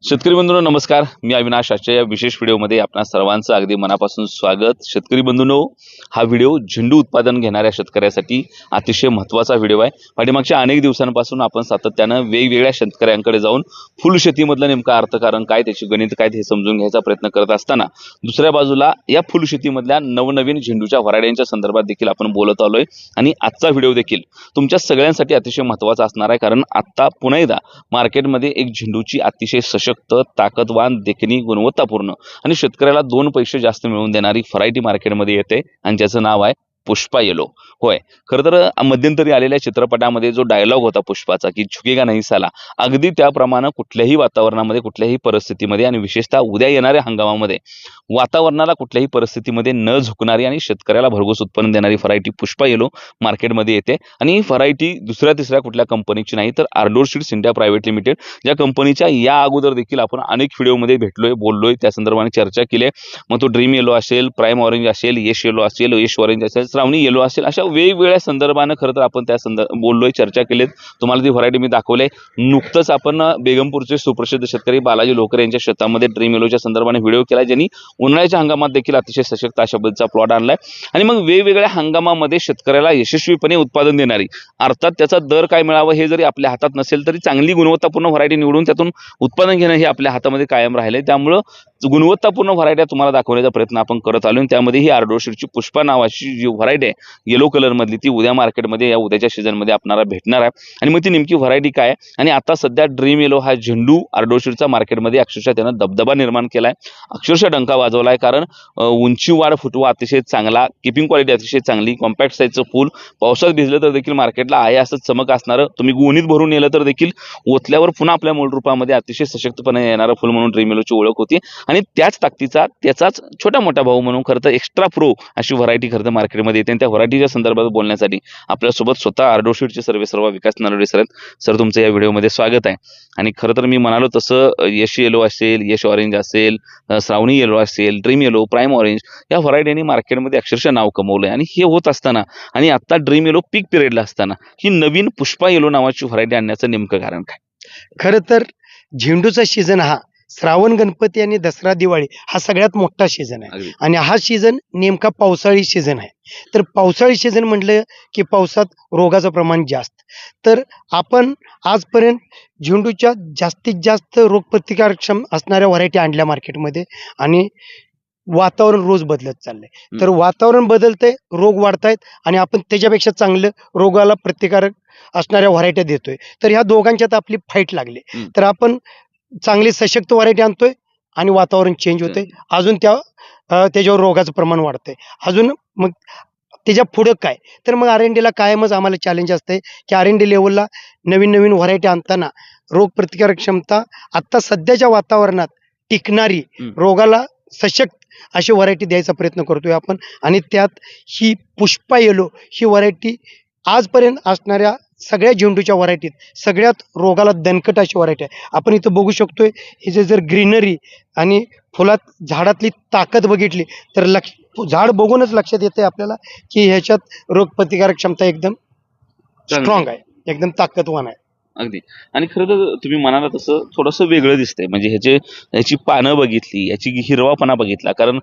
शेतकरी बंधूंनो नमस्कार. मी अविनाश. आजच्या या विशेष व्हिडिओमध्ये आपणा सर्वांचं अगदी मनापासून स्वागत. शेतकरी बंधूंनो, हा व्हिडिओ झेंडू उत्पादन घेणाऱ्या शेतकऱ्यासाठी अतिशय महत्त्वाचा व्हिडिओ आहे. पाठीमागच्या अनेक दिवसांपासून आपण सातत्यानं वेगवेगळ्या शेतकऱ्यांकडे जाऊन फुल शेतीमधलं नेमका अर्थकारण काय, त्याची गणित काय हे समजून घ्यायचा प्रयत्न करत असताना दुसऱ्या बाजूला या फुल शेतीमधल्या नवनवीन झेंडूच्या व्हरायटींच्या संदर्भात देखील आपण बोलत आलोय. आणि आजचा व्हिडिओ देखील तुमच्या सगळ्यांसाठी अतिशय महत्त्वाचा असणार आहे, कारण आता पुन्हा एकदा मार्केटमध्ये एक झेंडूची अतिशय सशक्त, ताकदवान, देखणी, गुणवत्तापूर्ण आणि शेतकऱ्याला 2 पैसे जास्त मिळवून देणारी व्हरायटी मार्केटमध्ये येते आणि ज्याचं नाव आहे पुष्पा येलो. होय, खरं तर मध्यंतरी आलेल्या चित्रपटामध्ये जो डायलॉग होता पुष्पाचा की झुकेगा नहीं साला, अगदी त्याप्रमाणे कुठल्याही वातावरणामध्ये, कुठल्याही परिस्थितीमध्ये आणि विशेषतः उद्या येणाऱ्या हंगामामध्ये वातावरणाला कुठल्याही परिस्थितीमध्ये न झुकणारी आणि शेतकऱ्याला भरघोस उत्पन्न देणारी व्हरायटी पुष्पा येलो मार्केटमध्ये येते. आणि ही व्हरायटी दुसऱ्या तिसऱ्या कुठल्या कंपनीची नाही, तर Ardor seeds India private limited ज्या कंपनीच्या या अगोदर देखील आपण अनेक व्हिडिओमध्ये भेटलोय, बोललोय, त्या संदर्भाने चर्चा केली आहे. मग तो ड्रीम येलो असेल, प्राईम ऑरेंज असेल, यश येलो असेल, यश ऑरेंज असेल, श्रावणी येलो असेल, अशा वेगवेगळ्या संदर्भानं खरं तर आपण त्या बोललोय, चर्चा केलीत. तुम्हाला ती व्हरायटी मी दाखवले. नुकतंच आपण बेगमपूरचे सुप्रसिद्ध शेतकरी बालाजी लोकर यांच्या शेतामध्ये ड्रीम येलोच्या संदर्भाने व्हिडिओ केला, ज्यांनी उन्हाळ्याच्या हंगामात देखील अतिशय सशक्त अशा पद्धतीचा प्लॉट आणलाय. आणि मग वेगवेगळ्या हंगामामध्ये शेतकऱ्याला यशस्वीपणे उत्पादन देणारी, अर्थात त्याचा दर काय मिळावा हे जरी आपल्या हातात नसेल तरी चांगली गुणवत्तापूर्ण व्हरायटी निवडून त्यातून उत्पादन घेणं हे आपल्या हातामध्ये कायम राहिलंय. त्यामुळं गुणवत्तापूर्ण व्हरायटी तुम्हाला दाखवण्याचा प्रयत्न आपण करत आलो. त्यामध्ये ही आर्डोर सीडची पुष्पा नावाची जी व्हरायटी आहे येलो कलर मधली, ती उद्या मार्केटमध्ये या उद्याच्या सीझनमध्ये आपल्याला भेटणार आहे. आणि मग ती नेमकी व्हरायटी काय आहे, आणि आता सध्या ड्रीम येलो हा झेंडू आर्डोर सीडचा मार्केटमध्ये अक्षरशः त्यानं दबदबा निर्माण केलाय, अक्षरशः डंका वाजवलाय. कारण उंची वाढ, फुटवा अतिशय चांगला, किपिंग क्वालिटी अतिशय चांगली, कॉम्पॅक्ट साईजचं फुल, पावसात भिजलं तर देखील मार्केटला आहे असं चमक असणारं, तुम्ही गोणीत भरून नेलं तर देखील ओतल्यावर पुन्हा आपल्या मूळ रूपामध्ये अतिशय सशक्तपणे येणारं फुल म्हणून ड्रीम येलोची ओळख होती. आणि त्याच ताकदीचा, त्याचाच छोटा मोठा भाऊ म्हणून खरं तर एक्स्ट्रा प्रो अशी व्हरायटी खरं तर मार्केटमध्ये येते. आणि त्या व्हरायटीच्या संदर्भात बोलण्यासाठी आपल्यासोबत स्वतः आर्डोर सीडचे सर्व विकास नरवडे सर आहेत. सर, तुमचं या व्हिडिओमध्ये स्वागत आहे. आणि खरं तर मी म्हणालो तसं यश येलो असेल, यश ऑरेंज असेल, श्रावणी येलो असेल, ड्रीम येलो, प्राईम ऑरेंज या व्हरायटीने मार्केटमध्ये अक्षरशः नाव कमवलंय. आणि हे होत असताना आणि आता ड्रीम येलो पीक पिरियडला असताना ही नवीन पुष्पा येलो नावाची व्हरायटी आणण्याचं नेमकं कारण काय? खरं तर झेंडूचा सीझन हा श्रावण, गणपती आणि दसरा, दिवाळी हा सगळ्यात मोठा सीझन आहे. अगदी. आणि हा सीझन नेमका पावसाळी सीझन आहे. तर पावसाळी सीझन म्हटलं की पावसात रोगाचं प्रमाण जास्त. तर आपण आजपर्यंत झेंडूच्या जास्तीत जास्त रोगप्रतिकारक्षम असणाऱ्या व्हरायटी आणल्या मार्केटमध्ये. आणि वातावरण रोज बदलत चाललंय. तर वातावरण बदलतंय, रोग वाढतायत, आणि आपण त्याच्यापेक्षा चांगलं रोगाला प्रतिकारक असणाऱ्या व्हरायट्या देतोय. तर ह्या दोघांच्यात आपली फाईट लागली. तर आपण चांगली सशक्त व्हरायटी आणतोय आणि वातावरण चेंज होतंय, अजून त्याच्यावर रोगाचं प्रमाण वाढतंय. अजून मग त्याच्या पुढं काय, तर मग R&Dला कायमच आम्हाला चॅलेंज असतंय की R&D लेवलला नवीन नवीन व्हरायटी आणताना रोगप्रतिकारक क्षमता आत्ता सध्याच्या वातावरणात टिकणारी, रोगाला सशक्त अशी व्हरायटी द्यायचा प्रयत्न करतोय आपण. आणि त्यात ही पुष्पा येलो ही व्हरायटी आजपर्यंत असणाऱ्या सगळ्या झेंडूच्या व्हरायटीत सगळ्यात रोगाला दणकट अशी व्हरायटी आहे. आपण इथं बघू शकतोय, हे जर ग्रीनरी आणि फुलात झाडातली ताकद बघितली तर झाड बघूनच लक्षात येते आपल्याला की ह्याच्यात रोगप्रतिकारक क्षमता एकदम स्ट्रॉंग आहे, एकदम ताकदवान आहे. अगदी. आणि खरं तर तुम्ही म्हणाला तसं थोडंसं वेगळं दिसतंय, म्हणजे ह्याची पानं बघितली, याची हिरवापणा बघितला, कारण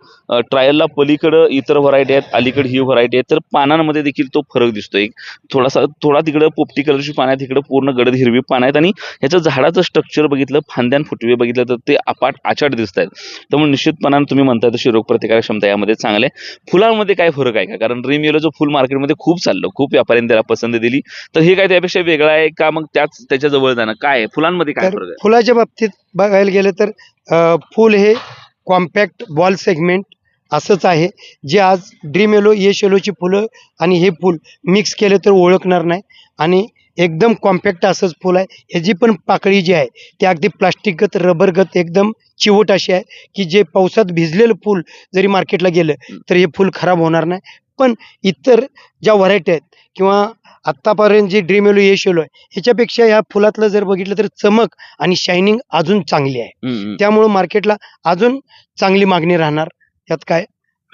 ट्रायलला पलीकडं इतर व्हरायटी आहेत, अलीकडे ही व्हरायटी आहे, तर पानांमध्ये देखील तो फरक दिसतोय. थोडा तिकडं पोपटी कलरची पानं आहेत, तिकडं पूर्ण गडद हिरवी पानं आहेत. आणि ह्याचं झाडाचं स्ट्रक्चर बघितलं, फांद्यान फुटवे बघितलं तर ते आछाट दिसत आहेत. त्यामुळे निश्चितपणाने तुम्ही म्हणताय तशी रोगप्रतिकारक क्षमता यामध्ये चांगले. फुलांमध्ये काय फरक आहे का? कारण ड्रीम येलोचं फुल मार्केटमध्ये खूप चाललं, खूप व्यापाऱ्यांनी त्याला पसंती दिली. तर हे काय त्यापेक्षा वेगळं आहे का? मग त्याच्या जवळ जाणं काय आहे? फुलांमध्ये काय तर फरक आहे? फुलाच्या बाबतीत बघायला गेलं तर फुल हे कॉम्पॅक्ट बॉल सेगमेंट असंच आहे, जे आज ड्रीम येलो, यश येलोची फुलं आणि हे फुल मिक्स केले तर ओळखणार नाही. आणि एकदम कॉम्पॅक्ट असंच फुल आहे. ह्याची पण पाकळी जी आहे ती अगदी प्लास्टिकगत, रबरगत एकदम चिवट अशी आहे की जे पावसात भिजलेलं फुल जरी मार्केटला गेलं तर हे फुल खराब होणार नाही. पण इतर ज्या व्हरायटी आहेत किंवा आत्तापर्यंत जे ड्रीम येलो, यश येलो आहे, ह्याच्यापेक्षा ह्या फुलातलं जर बघितलं तर चमक आणि शायनिंग अजून चांगली आहे. त्यामुळं मार्केटला अजून चांगली मागणी राहणार, यात काय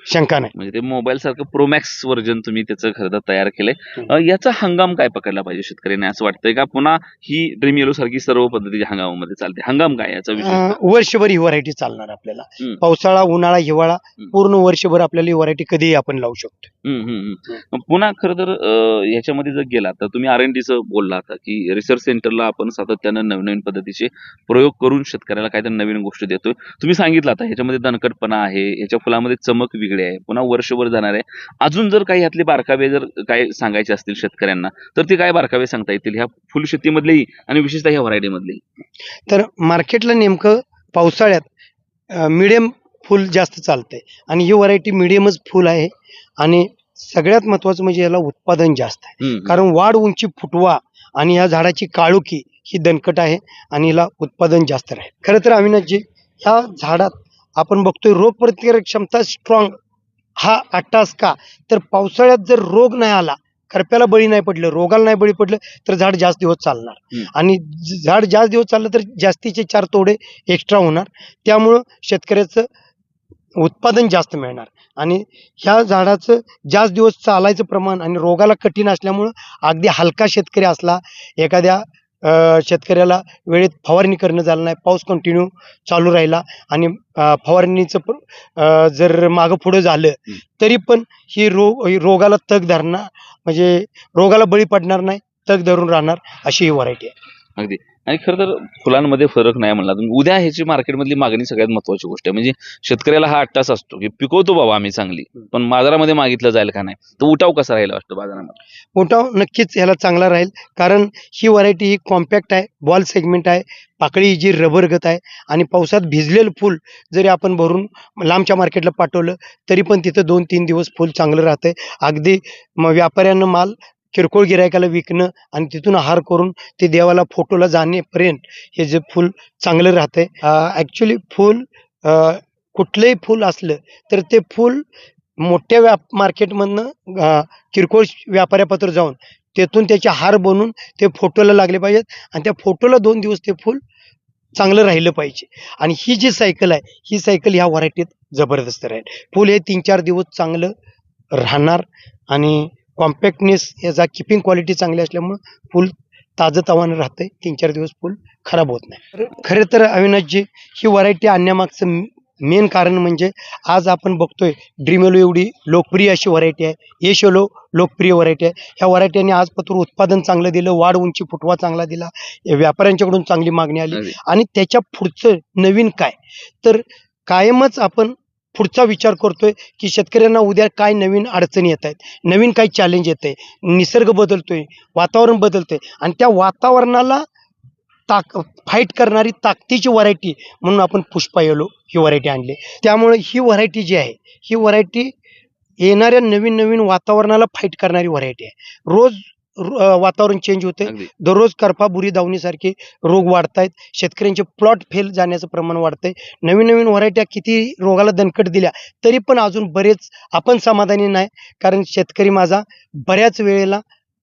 शंका नाही. म्हणजे ते मोबाईल सारखं प्रोमॅक्स व्हर्जन तुम्ही त्याचं खरं तर तयार केलंय. याचा हंगाम काय पकडला पाहिजे शेतकऱ्यांनी असं वाटतंय का? पुन्हा ही ड्रीम येलो सारखी सर्व पद्धतीच्या हंगामामध्ये चालते? हंगाम काय याचा विशेष? वर्षभर ही व्हरायटी चालणार आपल्याला. हम्म. पावसाळा, उन्हाळा, हिवाळा पूर्ण वर्षभर आपल्याला ही व्हरायटी कधीही आपण लावू शकतो. पुन्हा खरं तर याच्यामध्ये जर गेला तर तुम्ही R&Dचं बोलला आता की रिसर्च सेंटरला आपण सातत्यानं नवीन नवीन पद्धतीचे प्रयोग करून शेतकऱ्याला काहीतरी नवीन गोष्ट देतोय. तुम्ही सांगितलं आता ह्याच्यामध्ये दणकटपणा आहे, ह्याच्या फुलामध्ये चमक वेगळी आहे, पुन्हा वर्षभर जाणार आहे. अजून जर काही यातले बारकावे जर काही सांगायचे असतील शेतकऱ्यांना तर ते काय बारकावे सांगता येतील ह्या फुल शेतीमधलेही आणि विशेषतः ह्या व्हरायटीमधलेही? तर मार्केटला नेमकं पावसाळ्यात मिडियम फुल जास्त चालतंय आणि ही व्हरायटी मिडियमच फुल आहे आणि सगळ्यात महत्वाचं म्हणजे याला उत्पादन जास्त आहे. कारण वाढ, उंची, फुटवा आणि या झाडाची काळोखी ही दणकट आहे आणि हिला उत्पादन जास्त राहील. खरं तर अविनाशजी, ह्या झाडात आपण बघतोय रोग प्रतिकारक क्षमता स्ट्रॉंग हा अट्टास का? तर पावसाळ्यात जर रोग नाही आला, करप्याला बळी नाही पडलं, रोगाला नाही बळी पडलं तर झाड जास्त दिवस चालणार आणि झाड जास्त दिवस चाललं तर जास्तीचे 4 तोडे एक्स्ट्रा होणार. त्यामुळं शेतकऱ्याचं उत्पादन जास्त मिळणार आणि ह्या झाडाचं जास्त दिवस चालायचं प्रमाण आणि रोगाला कठीण असल्यामुळं अगदी हलका शेतकरी असला, एखाद्या शेतकऱ्याला वेळेत फवारणी करणं झालं नाही, पाऊस कंटिन्यू चालू राहिला आणि फवारणीचं जर मागं पुढं झालं तरी पण ही रोगाला तग धरणार, म्हणजे रोगाला बळी पडणार नाही, तग धरून राहणार अशी ही व्हरायटी आहे. अगदी. आणि खरं तर फुलांमध्ये फरक नाही म्हणला तुम्ही. उद्या ह्याची मार्केटमधली मागणी सगळ्यात महत्वाची गोष्ट आहे. म्हणजे शेतकऱ्याला हा अट्टास असतो की पिकवतो बाबा आम्ही चांगली, पण बाजारामध्ये मागितलं जाईल का नाही, तर उठाव कसा राहिला वाटतं बाजारामध्ये? उठाव नक्कीच ह्याला चांगला राहील कारण ही व्हरायटी ही कॉम्पॅक्ट आहे, बॉल सेगमेंट आहे, पाकळी जी रबरगत आहे आणि पावसात भिजलेलं फुल जरी आपण भरून लांबच्या मार्केटला पाठवलं तरी पण तिथं 2-3 दिवस फुल चांगलं राहतंय. अगदी व्यापाऱ्यांना माल किरकोळ गिरायकाला विकणं आणि तिथून हार करून ते देवाला फोटोला जाणेपर्यंत हे जे फुल चांगलं राहतंय. ॲक्च्युली फुल कुठलंही फुल असलं तर ते फुल मोठ्या मार्केटमधनं किरकोळ व्यापाऱ्यापत्र जाऊन तेथून त्याचे हार बनवून ते फोटोला लागले पाहिजेत आणि त्या फोटोला 2 दिवस ते फुल चांगलं राहिलं पाहिजे आणि ही जी सायकल आहे, ही सायकल ह्या व्हरायटीत जबरदस्त राहील. फुल हे 3-4 दिवस चांगलं राहणार आणि कॉम्पॅक्टनेस याचा किपिंग क्वालिटी चांगली असल्यामुळं फुल ताजंतवानं राहतंय, 3-4 दिवस फुल खराब होत नाही. खरं तर अविनाशजी, ही व्हरायटी आणण्यामागचं मेन कारण म्हणजे आज आपण बघतोय ड्रीम येलो एवढी लोकप्रिय अशी व्हरायटी आहे, यश येलो लोकप्रिय व्हरायटी आहे. ह्या व्हरायटीने आजपत्र उत्पादन चांगलं दिलं, वाढ, उंची, फुटवा चांगला दिला, व्यापाऱ्यांच्याकडून चांगली मागणी आली आणि त्याच्या पुढचं नवीन काय, तर कायमच आपण पुढचा विचार करतोय की शेतकऱ्यांना उद्या काय नवीन अडचणी येत आहेत, नवीन काय चॅलेंज येतंय, निसर्ग बदलतोय, वातावरण बदलतंय आणि त्या वातावरणाला फाईट करणारी ताकदीची व्हरायटी म्हणून आपण पुष्पा येलो ही व्हरायटी आणली. त्यामुळे ही व्हरायटी जी आहे, ही व्हरायटी येणाऱ्या नवीन नवीन वातावरणाला फाईट करणारी व्हरायटी आहे. रोज वातावरण चेंज होते, दररोज करपा, बुरी दावणीसारखे रोग वाढतायत, शेतकऱ्यांचे प्लॉट फेल जाण्याचं प्रमाण वाढतंय. नवीन नवीन व्हरायट्या किती रोगाला दणकट दिल्या तरी पण अजून बरेच आपण समाधानी नाही, कारण शेतकरी माझा बऱ्याच वेळेला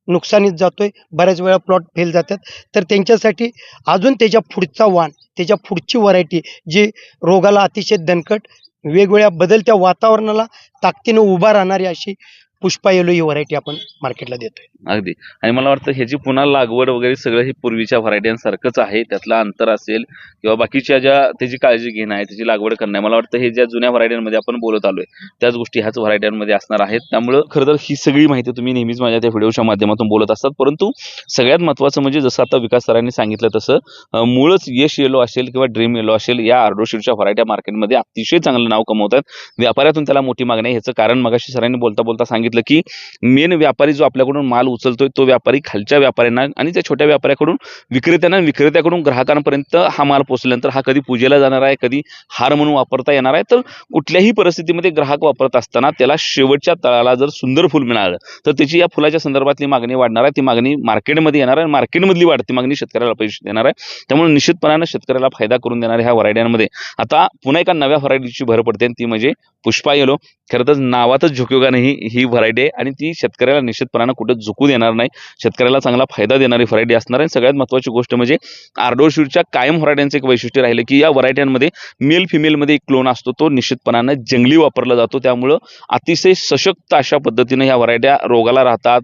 नुकसानीत जातोय, बऱ्याच वेळा प्लॉट फेल जातात. तर त्यांच्यासाठी अजून त्याच्या पुढचा वाण, त्याच्या पुढची व्हरायटी जी रोगाला अतिशय दणकट, वेगवेगळ्या बदलत्या वातावरणाला ताकदीनं उभा राहणारी अशी पुष्पा येलो ही व्हरायटी आपण मार्केटला देतोय. अगदी. आणि मला वाटतं ह्याची पुन्हा लागवड वगैरे सगळं हे पूर्वीच्या व्हरायट्यांसारखंच आहे. त्यातलं अंतर असेल किंवा बाकीच्या ज्या त्याची काळजी घेणं आहे, त्याची लागवड करणं आहे, मला वाटतं हे ज्या जुन्या व्हरायट्यांमध्ये आपण बोलत आलोय त्याच गोष्टी ह्याच व्हरायट्यांमध्ये असणार आहेत. त्यामुळं खरं तर ही सगळी माहिती तुम्ही नेहमीच माझ्या त्या व्हिडिओच्या माध्यमातून बोलत असतात. परंतु सगळ्यात महत्त्वाचं म्हणजे जसं आता विकास सरांनी सांगितलं तसं मूळच यश येलो असेल किंवा ड्रीम येलो असेल, या आर्डोशीरच्या व्हरायट्या मार्केटमध्ये अतिशय चांगलं नाव कमवतात. व्यापाऱ्यातून त्याला मोठी मागणी आहे. ह्याचं कारण मगाशी सरांनी बोलता बोलता सांगितलं की मेन व्यापारी जो आपल्याकडून माल उचलतोय तो व्यापारी खालच्या व्यापाऱ्यांना आणि त्या छोट्या व्यापाऱ्याकडून विक्रेत्याकडून ग्राहकांपर्यंत हा माल पोहोचल्यानंतर हा कधी पूजेला जाणार आहे, कधी हार म्हणून वापरता येणार आहे. तर कुठल्याही परिस्थितीमध्ये ग्राहक वापरत असताना त्याला शेवटच्या तळाला जर सुंदर फुल मिळालं तर त्याची या फुलाच्या संदर्भातली मागणी वाढणार आहे. ती मागणी मार्केटमध्ये येणार आहे, मार्केटमधली वाढती मागणी शेतकऱ्याला पैसे देणार आहे. त्यामुळे निश्चितपणानं शेतकऱ्याला फायदा करून देणाऱ्या ह्या व्हरायट्यांमध्ये आता पुन्हा एका नव्या व्हरायटीची भर पडते, ती म्हणजे पुष्पा येलो. खरं तर नावातच झोक्योगा नाही, ही व्हरायटी आहे आणि ती शेतकऱ्याला निश्चितपणानं कुठे झुकू देणार नाही, शेतकऱ्याला चांगला फायदा देणारी व्हरायटी असणार आहे. सगळ्यात महत्त्वाची गोष्ट म्हणजे आर्डोशीरच्या कायम व्हरायट्यांचं एक वैशिष्ट्य राहिलं की या व्हरायट्यांमध्ये मेल फिमेलमध्ये एक क्लोन असतो, तो निश्चितपणानं जंगली वापरला जातो. त्यामुळं अतिशय सशक्त अशा पद्धतीने ह्या व्हरायट्या रोगाला राहतात,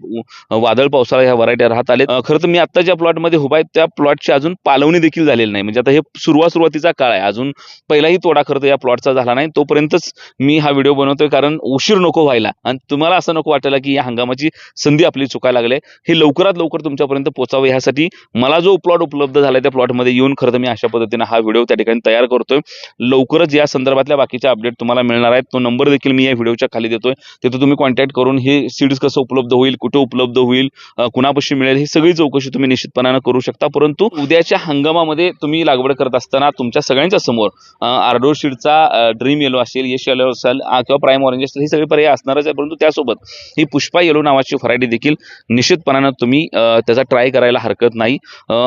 वादळ पावसाळा ह्या व्हरायट्या राहत आले. खरं तर मी आता ज्या प्लॉटमध्ये उभा आहे त्या प्लॉटची अजून पालवणी देखील झालेली नाही, म्हणजे आता हे सुरुवातीचा काळ आहे, अजून पहिलाही तोडा खरं तर या प्लॉटचा झाला नाही. तोपर्यंतच मी हा व्हिडिओ बनवतोय, कारण उशीर नको व्हायला आणि तुम्हाला असं नको वाटायला की या हंगामाची संधी आपली चुकायला लागली. हे लवकरात लवकर तुमच्यापर्यंत पोहोचावं यासाठी मला जो प्लॉट उपलब्ध झाला त्या प्लॉटमध्ये येऊन खरं तर मी अशा पद्धतीने हा व्हिडिओ त्या ठिकाणी तयार करतोय. लवकरच या संदर्भातल्या बाकीच्या अपडेट तुम्हाला मिळणार आहेत. तो नंबर देखील मी या व्हिडिओच्या खाली देतोय, तिथे तुम्ही कॉन्टॅक्ट करून हे सीड्स कसं उपलब्ध होईल, कुठे उपलब्ध होईल, कुणापाशी मिळेल, ही सगळी चौकशी तुम्ही निश्चितपणानं करू शकता. परंतु उद्याच्या हंगामामध्ये तुम्ही लागवड करत असताना तुमच्या सगळ्यांच्या समोर आर्डोशीरचा ड्रीम येलो असेल, यश येलो असेल किंवा प्राईम ऑरेंज असेल, ही सगळी पर्याय असणारच आहे. परंतु त्यासोबत ही पुष्पा येलो नावाची व्हरायटी देखील निश्चितपणानं तुम्ही त्याचा ट्राय करायला हरकत नाही.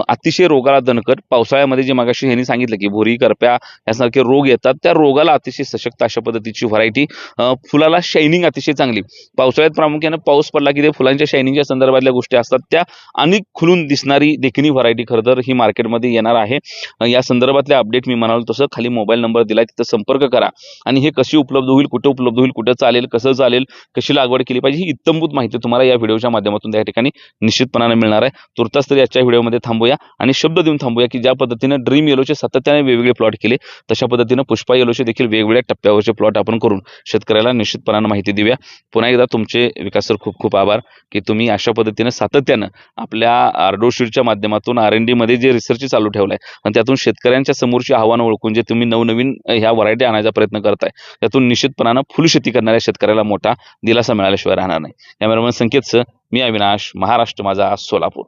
अतिशय रोगाला दणकट, पावसाळ्यामध्ये जे मगाशी ह्यांनी सांगितलं की भोरी, करप्या यासारखे रोग येतात, त्या रोगाला अतिशय सशक्त अशा पद्धतीची व्हरायटी. फुलाला शायनिंग अतिशय चांगली. पावसाळ्यात प्रामुख्यानं पाऊस पडला की ते फुलांच्या शायनिंगच्या संदर्भातल्या गोष्टी असतात, त्या अनेक खुलून दिसणारी देखणी व्हरायटी खरं तर ही मार्केटमध्ये येणार आहे. या संदर्भातले अपडेट मी म्हणालो तसं खाली मोबाईल नंबर दिलाय, तिथं संपर्क करा आणि हे कशी उपलब्ध होईल, कुठे उपलब्ध होईल, कुठं चालेल, कसं चालेल, कशी लागवड केली पाहिजे, ही इत्तमभूत माहिती तुम्हाला या व्हिडिओच्या माध्यमातून त्या ठिकाणी निश्चितपणाने मिळणार आहे. तुर्तास तरी आजच्या व्हिडिओमध्ये थांबूया आणि शब्द देऊन थांबूया की ज्या पद्धतीने ड्रीम येलोचे सातत्याने वेगवेगळे प्लॉट केले, तशा पद्धतीने पुष्पा येलोचे देखील वेगवेगळ्या टप्प्यावरचे प्लॉट आपण करून शेतकऱ्याला निश्चितपणाने माहिती देऊया. पुन्हा एकदा तुमचे विकास सर खूप खूप आभार की तुम्ही अशा पद्धतीने सातत्यानं आपल्या आर्डोशीरच्या माध्यमातून R&D मध्ये जे रिसर्च चालू ठेवलाय आणि त्यातून शेतकऱ्यांच्या समोरची आव्हानं ओळखून जे तुम्ही नवनवीन ह्या व्हरायटी आणायचा प्रयत्न करताय, त्यातून निश्चितपणानं फुलशेती करणाऱ्या शेतकऱ्याला मोठा दिलासा मिळाल्याशिवाय राहणार नाही. कॅमेरामन संकेत सर, मी अविनाश, महाराष्ट्र माझा, सोलापूर.